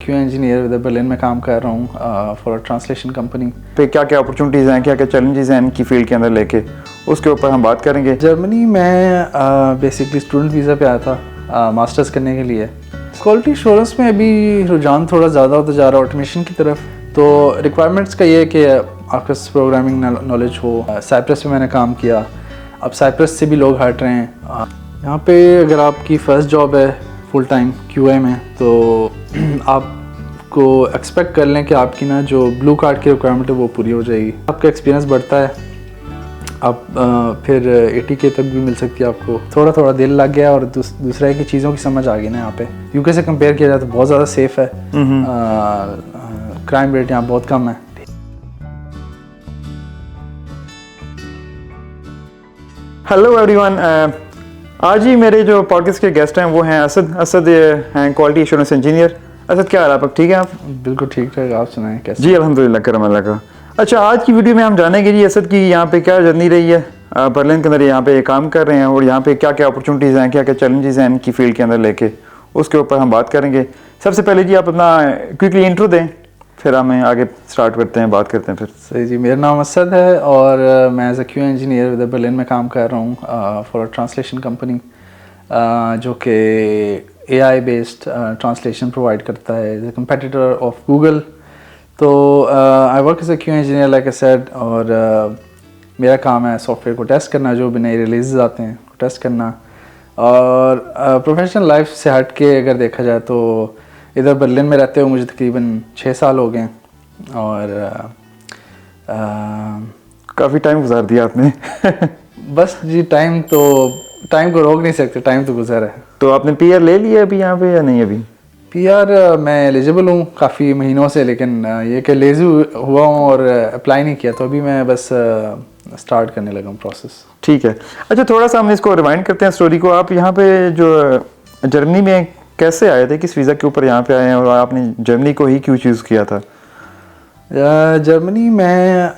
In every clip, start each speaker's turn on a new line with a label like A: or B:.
A: QA engineer with Berlin में काम कर रहा हूँ फॉर ट्रांसलेशन कंपनी
B: पे क्या क्या अपॉर्चुनिटीज़ हैं, क्या क्या चैलेंजेस हैं इनकी फील्ड के अंदर लेके, उसके ऊपर हम बात करेंगे।
A: जर्मनी में बेसिकली स्टूडेंट वीज़ा पे आया था मास्टर्स करने के लिए। क्वालिटी एश्योरेंस में अभी रुझान थोड़ा ज़्यादा होता जा रहा है ऑटोमेशन की तरफ। तो रिक्वायरमेंट्स का ये है कि आपके प्रोग्रामिंग नॉलेज हो। साइप्रस पे मैंने काम किया, अब साइप्रस से भी लोग हट रहे हैं। यहाँ पे अगर आपकी फ़र्स्ट जॉब है फुल टाइम क्यूए में, तो आपको एक्सपेक्ट कर लें कि आपकी ना जो ब्लू कार्ड की रिक्वायरमेंट है वो पूरी हो जाएगी। आपका एक्सपीरियंस बढ़ता है, आप फिर 80K तक भी मिल सकती है आपको। थोड़ा थोड़ा दिल लग गया और दूसरा है कि चीज़ों की समझ आ गई ना। यहाँ पे यूके से कंपेयर किया जाए तो बहुत ज़्यादा सेफ़ है। क्राइम रेट यहाँ बहुत कम है।
B: हेलो एवरीवन, आज ही मेरे जो पॉडकास्ट के गेस्ट हैं वो हैं असद हैं क्वालिटी एश्योरेंस इंजीनियर। असद, क्या हाल आप ठीक है? आप
A: बिल्कुल ठीक ठाक, आप सुनाएं कैसे?
B: जी अल्हम्दुलिल्लाह, करम अल्लाह का। अच्छा, आज की वीडियो में हम जानेंगे जी असद की यहाँ पे क्या जर्नी रही है। बर्लिन के अंदर यहाँ पे काम कर रहे हैं और यहाँ पे क्या क्या अपॉर्चुनिटीज़ हैं, क्या क्या चैलेंजेस हैं इनकी फील्ड के अंदर लेके, उसके ऊपर हम बात करेंगे। सबसे पहले जी आप अपना क्विकली इंट्रो दें, फिर हमें आगे स्टार्ट करते हैं, बात करते हैं फिर।
A: सही जी, मेरा नाम असद है और मैं as a QA engineer with Berlin में काम कर रहा हूँ फॉर ट्रांसलेशन कंपनी जो कि AI बेस्ड ट्रांसलेशन प्रोवाइड करता है, as a competitor of Google. तो I work as a QA engineer like I said, और मेरा काम है सॉफ्टवेयर को टेस्ट करना, जो भी नए रिलीज आते हैं टेस्ट करना। और प्रोफेशनल लाइफ से हट के अगर देखा जाए तो इधर बर्लिन में रहते हुए मुझे तकरीबन 6 साल हो गए हैं और
B: काफ़ी टाइम गुजार दिया आपने।
A: बस जी, टाइम को रोक नहीं सकते, टाइम तो गुजर है।
B: तो आपने PR ले लिया अभी यहाँ पे या नहीं? अभी
A: PR मैं एलिजिबल हूँ काफ़ी महीनों से, लेकिन ये कि लेज़ी हुआ हूँ और अप्लाई नहीं किया, तो अभी मैं बस स्टार्ट करने लगा हूँ प्रोसेस।
B: ठीक है। अच्छा, थोड़ा सा हम इसको रिवाइंड करते हैं स्टोरी को। आप यहाँ पे जो जर्मनी में कैसे आए थे, किस वीज़ा के ऊपर यहाँ पे आए हैं और आपने जर्मनी को ही क्यों चूज़ किया था?
A: जर्मनी में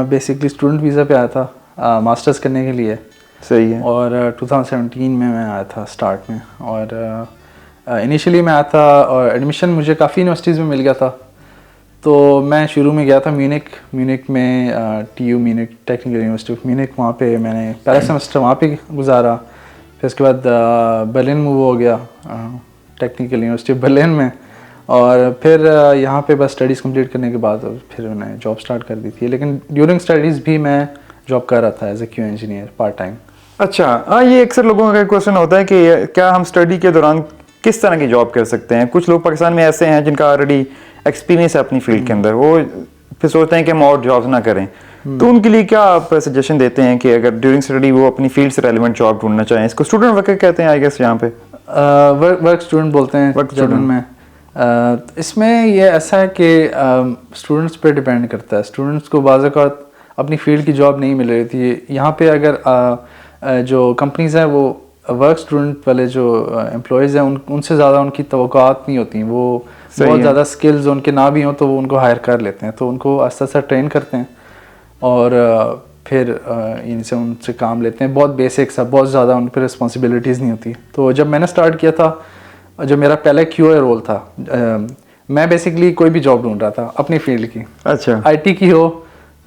A: बेसिकली स्टूडेंट वीज़ा पे आया था मास्टर्स करने के लिए।
B: सही है।
A: और 2017 में मैं आया था स्टार्ट में, और इनिशियली मैं आया था और एडमिशन मुझे काफ़ी यूनिवर्सिटीज़ में मिल गया था। तो मैं शुरू में गया था म्यूनिक में, TU Munich technical university of Munich. वहाँ पे मैंने पहला सेमेस्टर वहाँ पे गुजारा। फिर उसके बाद बर्लिन मूव हो गया टेक्निकल यूनिवर्सिटी ऑफ बर्लिन में, और फिर यहाँ पे बस स्टडीज़ कंप्लीट करने के बाद फिर मैंने जॉब स्टार्ट कर दी थी। लेकिन ड्यूरिंग स्टडीज़ भी मैं जॉब कर रहा था as a QA engineer part time.
B: अच्छा, हाँ, ये अक्सर लोगों का क्वेश्चन होता है कि क्या हम स्टडी के दौरान किस तरह की जॉब कर सकते हैं। कुछ लोग पाकिस्तान में ऐसे हैं जिनका ऑलरेडी एक्सपीरियंस है अपनी फील्ड के अंदर, वो फिर सोचते हैं कि हम और जॉब्स ना करें। तो उनके लिए क्या आप सजेशन देते हैं कि अगर ड्यूरिंग स्टडी वो अपनी फील्ड से रेलिवेंट जॉब ढूंढना चाहें? इसको स्टूडेंट वर्कर कहते हैं आई गेस यहाँ पे।
A: वर्क स्टूडेंट बोलते हैं जर्मन में। इसमें ये ऐसा है कि स्टूडेंट्स पे डिपेंड करता है। स्टूडेंट्स को बाज़ औक़ात अपनी फील्ड की जॉब नहीं मिल रही थी यहाँ पे। अगर जो कंपनीज़ हैं वो वर्क स्टूडेंट वाले जो एम्प्लॉयज़ हैं उनसे ज़्यादा उनकी तवक्कुआत नहीं होती। वो बहुत ज़्यादा स्किल्स उनके ना भी हों तो वो उनको हायर कर लेते हैं, तो उनको आस्ते आस्ते ट्रेन करते हैं और फिर इनसे उनसे काम लेते हैं। बहुत बेसिक सा, बहुत ज़्यादा उन पर रिस्पॉन्सिबिलिटीज़ नहीं होती। तो जब मैंने स्टार्ट किया था, जो मेरा पहला क्यूए रोल था, मैं बेसिकली कोई भी जॉब ढूंढ रहा था अपनी फील्ड की।
B: अच्छा,
A: IT की हो,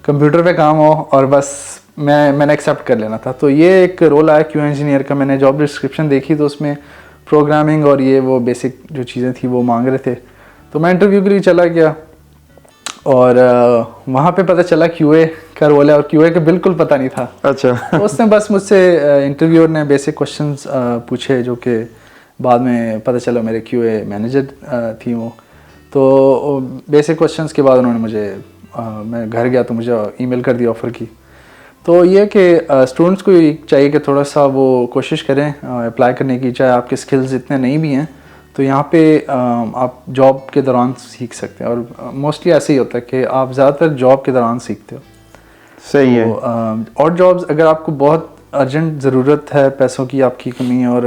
A: कंप्यूटर पे काम हो, और बस मैंने एक्सेप्ट कर लेना था। तो ये एक रोल आया क्यूए इंजीनियर का। मैंने जॉब डिस्क्रिप्शन देखी तो उसमें प्रोग्रामिंग और ये वो बेसिक जो चीज़ें थी वो मांग रहे थे। तो मैं इंटरव्यू के लिए चला गया और वहाँ पे पता चला क्यूए का रोल है, और क्यूए का बिल्कुल पता नहीं था।
B: अच्छा।
A: तो उसने बस मुझसे इंटरव्यूअर ने बेसिक क्वेश्चंस पूछे, जो कि बाद में पता चला मेरे क्यूए मैनेजर थी वो। तो बेसिक क्वेश्चंस के बाद उन्होंने मुझे मैं घर गया तो मुझे ईमेल कर दी ऑफ़र की। तो ये कि स्टूडेंट्स को चाहिए कि थोड़ा सा वो कोशिश करें अप्लाई करने की, चाहे आपके स्किल्स इतने नहीं भी हैं तो यहाँ पे आप जॉब के दौरान सीख सकते हैं। और मोस्टली ऐसे ही होता है कि आप ज़्यादातर जॉब के दौरान सीखते हो।
B: सही है।
A: और जॉब्स, अगर आपको बहुत अर्जेंट ज़रूरत है, पैसों की आपकी कमी है और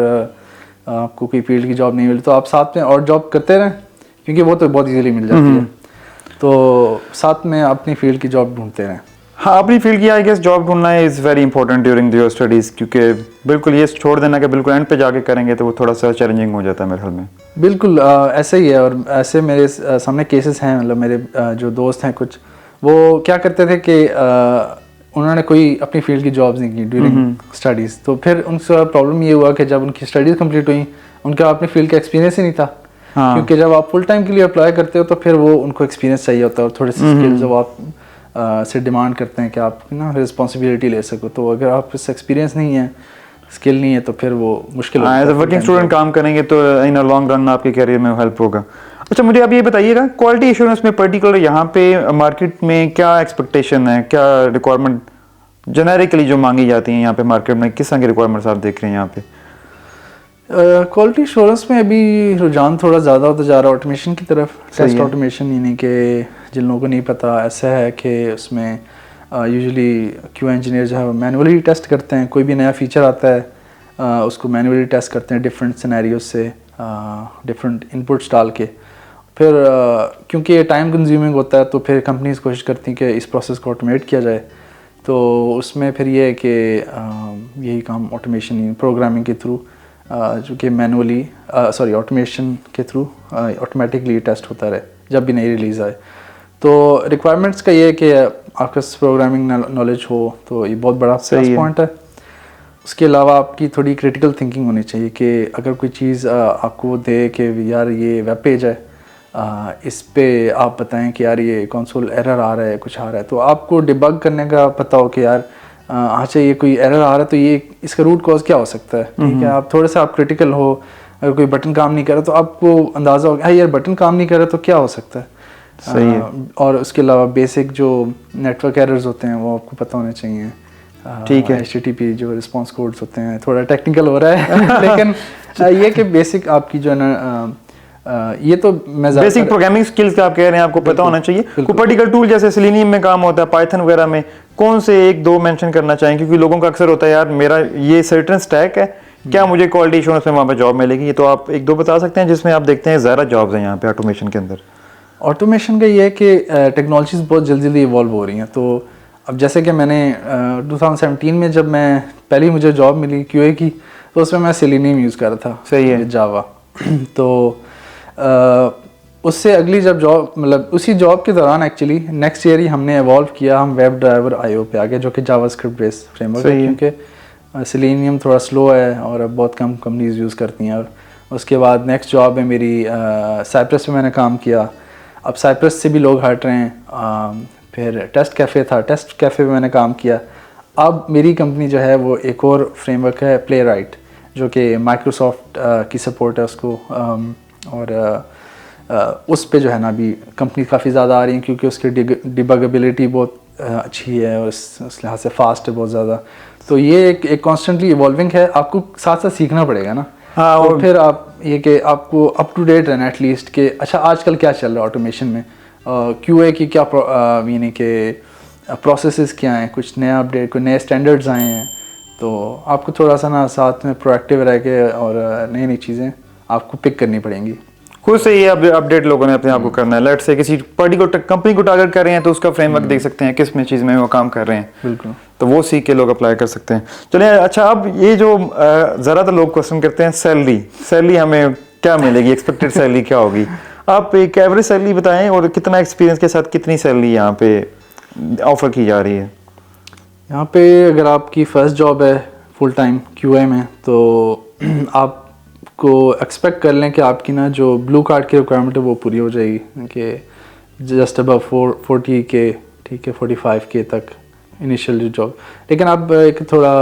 A: आपको कोई फील्ड की जॉब नहीं मिली, तो आप साथ में और जॉब करते रहें, क्योंकि वो तो बहुत इजीली मिल जाती है। तो साथ में अपनी फील्ड की जॉब ढूंढते रहें।
B: हाँ, अपनी फील्ड की आई गेस जॉब ढूंढना is very important during your studies, क्योंकि बिल्कुल ये छोड़ देना कि बिल्कुल एंड पे जाके करेंगे तो वो थोड़ा सा चैलेंजिंग हो जाता है मेरे ख्याल में।
A: बिल्कुल ऐसा ही है। और ऐसे मेरे सामने केसेस हैं, मतलब मेरे जो दोस्त हैं कुछ, वो क्या करते थे कि उन्होंने कोई अपनी फील्ड की जॉब्स नहीं की ड्यूरिंग स्टडीज़, तो फिर उनसे प्रॉब्लम ये हुआ कि जब उनकी स्टडीज़ कंप्लीट हुई, उनका अपनी फील्ड का एक्सपीरियंस ही नहीं था।
B: हाँ।
A: क्योंकि जब आप फुल टाइम के लिए अप्लाई करते हो तो फिर वो उनको एक्सपीरियंस चाहिए होता है और थोड़े से स्किल्स जो आप से डिमांड करते हैं कि आप ना रिस्पॉन्सिबिलिटी ले सको। तो अगर आप इस एक्सपीरियंस नहीं है, स्किल नहीं है, तो फिर वो मुश्किल होता है।
B: एज अ वर्किंग स्टूडेंट काम करेंगे तो इन अ लॉन्ग रन आपके करियर में हेल्प होगा। अच्छा, मुझे अब ये बताइएगा, क्वालिटी एश्योरेंस में पर्टिकुलर यहाँ पे मार्केट में क्या एक्सपेक्टेशन है, क्या रिक्वायरमेंट जेनेरिकली जो मांगी जाती हैं यहाँ पे मार्केट में, किस तरह की रिक्वायरमेंट्स आप देख रहे हैं यहाँ पे?
A: क्वालिटी एश्योरेंस में अभी रुझान थोड़ा ज़्यादा होता जा रहा है ऑटोमेशन की तरफ। टेस्ट ऑटोमेशन, यानी कि जिन लोगों को नहीं पता, ऐसा है कि उसमें यूजुअली क्यू इंजीनियर जो है वो मैनुअली टेस्ट करते हैं। कोई भी नया फीचर आता है उसको मैनुअली टेस्ट करते हैं डिफरेंट सिनेरियोज से, डिफरेंट इनपुट्स डाल के। फिर क्योंकि ये टाइम कंज्यूमिंग होता है तो फिर कंपनीज कोशिश करती हैं कि इस प्रोसेस को ऑटोमेट किया जाए। तो उसमें फिर ये है कि यही काम ऑटोमेशन प्रोग्रामिंग के थ्रू, जो कि मैनुअली ऑटोमेशन के थ्रू ऑटोमेटिकली टेस्ट होता रहे जब भी नई रिलीज़ आए। तो रिक्वायरमेंट्स का ये है कि आपके प्रोग्रामिंग नॉलेज हो, तो ये बहुत बड़ा प्लस पॉइंट है। उसके अलावा आपकी थोड़ी क्रिटिकल थिंकिंग होनी चाहिए कि अगर कोई चीज़ आपको दे कि यार ये वेब पेज है, इस पे आप बताएं कि यार ये कंसोल एरर आ रहा है, कुछ आ रहा है, तो आपको डिबग करने का पता हो कि यार अच्छा ये कोई एरर आ रहा है तो ये इसका रूट कॉज क्या हो सकता है। ठीक है, आप थोड़े से आप क्रिटिकल हो। अगर कोई बटन काम नहीं कर रहा तो आपको अंदाज़ा होगा यार बटन काम नहीं कर रहा तो क्या हो सकता है।
B: सही है।
A: और उसके अलावा बेसिक जो नेटवर्क एरर्स होते हैं वो आपको पता होने चाहिए।
B: ठीक है।
A: HTTP जो रिस्पॉन्स कोड्स होते हैं, थोड़ा टेक्निकल हो रहा है लेकिन ये कि बेसिक आपकी जो है ना ये तो मैं
B: बेसिक प्रोग्रामिंग स्किल्स का आप कह रहे हैं, आपको पता होना चाहिए। कोई पर्टिकुलर टूल जैसे सेलेनियम में काम होता है, पाइथन वगैरह में, कौन से एक दो मेंशन करना चाहेंगे? क्योंकि लोगों का अक्सर होता है यार मेरा ये सर्टेन स्टैक है, क्या मुझे क्वालिटी एश्योरेंस में वहाँ पे जॉब मिलेगी? ये तो आप एक दो बता सकते हैं जिसमें आप देखते हैं ज़्यादा जॉब्स हैं यहाँ पे ऑटोमेशन के अंदर।
A: ऑटोमेशन का ये है कि टेक्नोलॉजीज बहुत जल्दी जल्दी इवॉल्व हो रही हैं। तो अब जैसे कि मैंने 2017 में जब मैं पहली मुझे जॉब मिली QA की, तो उसमें मैं सेलेनियम यूज़ कर रहा था।
B: सही है।
A: जावा तो उससे अगली जब जॉब, मतलब उसी जॉब के दौरान एक्चुअली नेक्स्ट ईयर ही हमने एवॉल्व किया, हम वेब ड्राइवर IO पे आ गए, जो कि जावास्क्रिप्ट बेस्ड फ्रेमवर्क है। क्योंकि सेलेनियम थोड़ा स्लो है और अब बहुत कम कंपनीज यूज़ करती हैं। और उसके बाद नेक्स्ट जॉब है मेरी साइप्रस पे मैंने काम किया। अब साइप्रस से भी लोग हट रहे हैं। फिर टेस्ट कैफ़े था, टेस्ट कैफ़े पे मैंने काम किया। अब मेरी कंपनी जो है वो एक और फ्रेमवर्क है प्लेराइट, जो कि माइक्रोसॉफ्ट की सपोर्ट है उसको। और उस पे जो है ना अभी कंपनी काफ़ी ज़्यादा आ रही हैं, क्योंकि उसकी डिबगेबिलिटी बहुत अच्छी है और उस लिहाज से फास्ट है बहुत ज़्यादा। तो ये एक कॉन्स्टेंटली इवॉल्विंग है, आपको साथ साथ सीखना पड़ेगा ना।
B: हाँ,
A: और तो फिर आप ये कि आपको अप टू डेट रहना एटलीस्ट कि अच्छा आजकल क्या चल रहा है ऑटोमेशन में, QA की क्या यानी कि प्रोसेसेस क्या हैं, कुछ नया अपडेट, कोई नए स्टैंडर्ड्स आए हैं। तो आपको थोड़ा सा ना साथ में प्रोएक्टिव रह के और नई नई चीज़ें आपको पिक करनी पड़ेंगी।
B: खुद से ये अपडेट लोगों ने अपने आप को करना है। लेट्स से किसी पर्टिकुलर कंपनी को टारगेट कर रहे हैं तो उसका फ्रेमवर्क देख सकते हैं किस में चीज़ में वो काम कर रहे हैं।
A: बिल्कुल,
B: तो वो सीख के लोग अप्लाई कर सकते हैं। चलिए, अच्छा, अब ये जो ज़्यादातर लोग क्वेश्चन करते हैं सैलरी हमें क्या मिलेगी, एक्सपेक्टेड सैलरी क्या होगी? आप एक एवरेज सैलरी बताएं और कितना एक्सपीरियंस के साथ कितनी सैलरी यहाँ पे ऑफर की जा रही है?
A: यहाँ पे अगर आपकी फर्स्ट जॉब है फुल टाइम QA में, तो आपको एक्सपेक्ट कर लें कि आपकी ना जो ब्लू कार्ड की रिक्वायरमेंट है वो पूरी हो जाएगी, कि जस्ट अबव 40K, ठीक है, 45K तक इनिशियल जो जॉब। लेकिन अब एक थोड़ा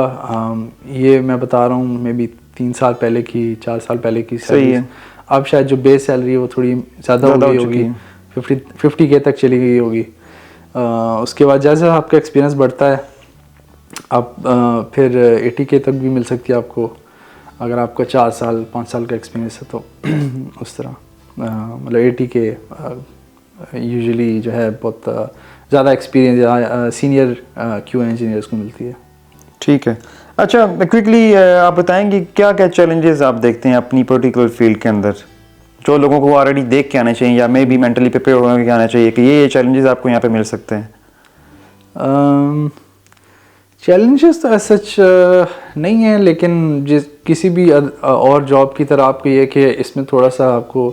A: ये मैं बता रहा हूँ मे बी 3 साल पहले की, 4 साल पहले की
B: सही है।
A: अब शायद जो बेस सैलरी है वो थोड़ी ज़्यादा हो गई होगी, 50K तक चली गई होगी। उसके बाद जैसे आपका एक्सपीरियंस बढ़ता है आप फिर 80K तक भी मिल सकती है आपको, अगर आपका 4 साल 5 साल का एक्सपीरियंस है तो उस तरह मतलब 80K यूजुअली जो है बहुत ज़्यादा एक्सपीरियंस या सीनियर QA इंजीनियर्स को मिलती है।
B: ठीक है। अच्छा, क्विकली आप बताएंगे क्या क्या चैलेंजेस आप देखते हैं अपनी पर्टिकुलर फील्ड के अंदर, जो लोगों को ऑलरेडी देख के आना चाहिए या मे बी मेंटली प्रिपेयर होकर के आना चाहिए कि ये चैलेंजेस आपको यहाँ पे मिल सकते हैं?
A: चैलेंजेस तो सच नहीं है, लेकिन जिस किसी भी और जॉब की तरह आपको ये कि इसमें थोड़ा सा आपको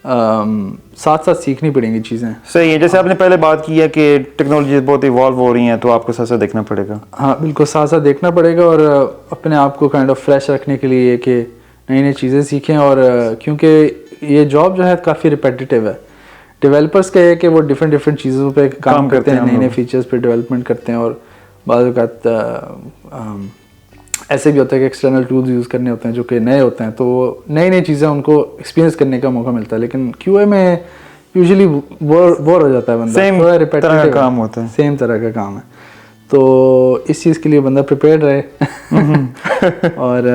A: साथ साथ सीखनी पड़ेंगी चीज़ें।
B: सही है, जैसे आपने पहले बात की है कि टेक्नोलॉजी बहुत इवॉल्व हो रही हैं, तो आपको साथ साथ देखना पड़ेगा।
A: हाँ बिल्कुल, साथ साथ देखना पड़ेगा, और अपने आप को काइंड ऑफ फ्रेश रखने के लिए कि नई नई चीज़ें सीखें। और क्योंकि ये जॉब जो है काफ़ी रिपीटेटिव है, डेवलपर्स का है कि वो डिफरेंट चीज़ों पे काम करते हैं, नए नए फीचर्स पे डेवलपमेंट करते हैं, और बाद वक़्त ऐसे भी होता है कि एक्सटर्नल टूल्स यूज़ करने होते हैं जो कि नए होते हैं, तो नई नई चीज़ें उनको एक्सपीरियंस करने का मौका मिलता है। लेकिन QA में यूजुअली बोर हो जाता है बंदा,
B: सेम तरह का काम होता है,
A: सेम तरह का काम है, तो इस चीज़ के लिए बंदा प्रिपेयर्ड रहे। और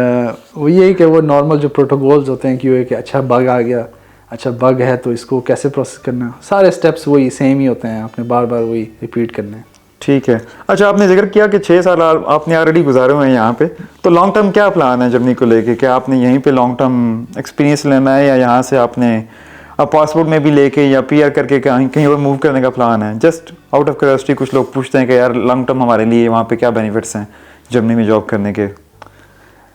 A: वो यही कि वो नॉर्मल जो प्रोटोकॉल्स होते हैं QA के, अच्छा बग आ गया, अच्छा बग है तो इसको कैसे प्रोसेस करना, सारे स्टेप्स वही सेम ही होते हैं, आपने बार बार वही रिपीट करना है।
B: ठीक है। अच्छा, आपने जिक्र किया कि 6 साल आपने ऑलरेडी गुजारे हुए हैं यहाँ पे, तो लॉन्ग टर्म क्या प्लान है जर्नी को लेके? क्या आपने यहीं पे लॉन्ग टर्म एक्सपीरियंस लेना है, या यहाँ से आपने अब पासपोर्ट में भी लेके या PR करके कहीं और मूव करने का प्लान है? जस्ट आउट ऑफ क्यूरियोसिटी, कुछ लोग पूछते हैं कि यार लॉन्ग टर्म हमारे लिए वहाँ पे क्या बेनिफिट्स हैं जर्मनी में जॉब करने के?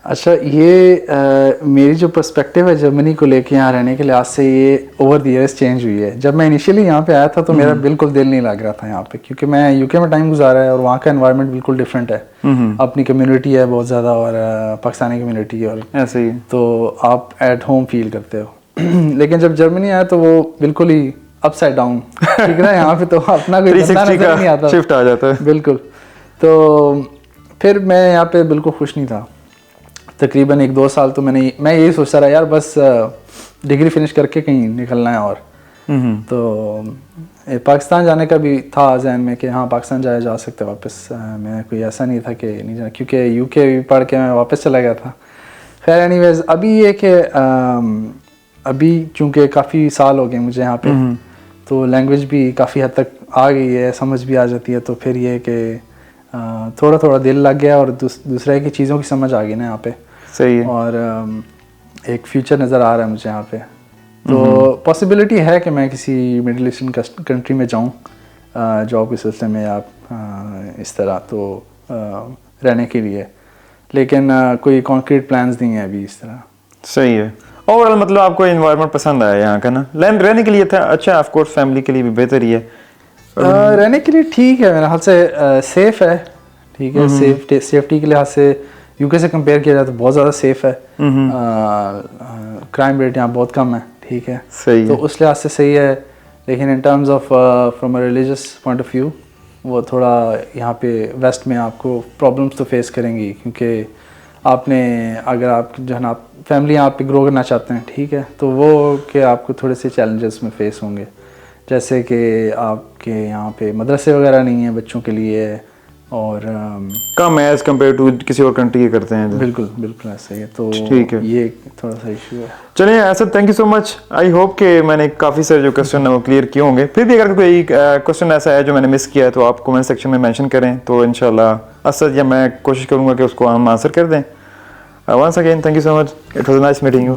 A: अच्छा, ये मेरी जो पर्सपेक्टिव है जर्मनी को लेके यहाँ रहने के लिहाज से, ये ओवर द ईयर्स चेंज हुई है। जब मैं इनिशियली यहाँ पे आया था तो मेरा बिल्कुल दिल नहीं लग रहा था यहाँ पे, क्योंकि मैं UK में टाइम गुजारा है और वहाँ का एनवायरनमेंट बिल्कुल डिफरेंट है। अपनी कम्युनिटी है बहुत ज़्यादा, और पाकिस्तानी कम्युनिटी है, और
B: ऐसे ही
A: तो आप एट होम फील करते हो। लेकिन जब जर्मनी आया तो वो बिल्कुल ही अपसाइड डाउन, ठीक है ना, यहाँ पे तो अपना कोई बंदा नजर नहीं आता,
B: शिफ्ट आ जाता है
A: बिल्कुल। तो फिर मैं यहाँ पे बिल्कुल खुश नहीं था। तकरीबन 1-2 साल तो मैं यही सोचता रहा यार, बस डिग्री फिनिश करके कहीं निकलना है। और तो पाकिस्तान जाने का भी था जहन में कि हाँ पाकिस्तान जा सकते वापस। मैं कोई ऐसा नहीं था कि नहीं जाना, क्योंकि UK भी पढ़ के मैं वापस चला गया था। खैर एनीवेज, अभी ये कि अभी चूँकि काफ़ी साल हो गए मुझे यहाँ पे, तो लैंग्वेज भी काफ़ी हद तक आ गई है, समझ भी आ जाती है, तो फिर ये कि थोड़ा थोड़ा दिल लग गया, और दूसरे की चीज़ों की समझ आ गई ना यहाँ पे।
B: सही है।
A: और एक फ्यूचर नज़र आ रहा है मुझे यहाँ पे, तो पॉसिबिलिटी है कि मैं किसी मिडिल ईस्टर्न कंट्री में जाऊँ जॉब के सिलसिले में, या इस तरह तो रहने के लिए, लेकिन कोई कॉन्क्रीट प्लान्स नहीं है अभी इस तरह।
B: सही है। ओवरऑल मतलब आपको एनवायरनमेंट पसंद आया यहाँ का ना? रहने के लिए था अच्छा, ऑफ कोर्स फैमिली के लिए भी बेहतर ही है।
A: रहने के लिए ठीक है मेरे हाल से, सेफ है, ठीक है, सेफ्टी के लिहाज से UK से कंपेयर किया जाए तो बहुत ज़्यादा सेफ है। क्राइम रेट यहाँ बहुत कम है, ठीक है,
B: सही
A: तो
B: है।
A: उस लिहाज से सही है। लेकिन in terms of from a religious point of view, वो थोड़ा यहाँ पे वेस्ट में आपको प्रॉब्लम्स तो फेस करेंगी, क्योंकि आपने अगर आप जो है ना फैमिली यहाँ पे ग्रो करना चाहते हैं, ठीक है, तो वो कि आपको थोड़े से चैलेंजेस में फेस होंगे, जैसे कि आपके यहाँ पे मदरसे वगैरह नहीं है बच्चों के लिए, और
B: कम है एज कम्पेयर टू किसी और कंट्री के करते हैं।
A: बिल्कुल बिल्कुल ऐसा ही है, तो
B: ठीक है,
A: ये थोड़ा सा इशू है।
B: चलिए ऐसा, thank you so much. I hope कि मैंने काफ़ी सारे जो क्वेश्चन है वो क्लियर किए होंगे। फिर भी अगर कोई क्वेश्चन ऐसा है जो मैंने मिस किया है तो आप कमेंट सेक्शन में मेंशन करें, तो इंशाल्लाह असद या मैं कोशिश करूँगा कि उसको हम आंसर कर दें। Once again thank you so much, it was nice meeting you.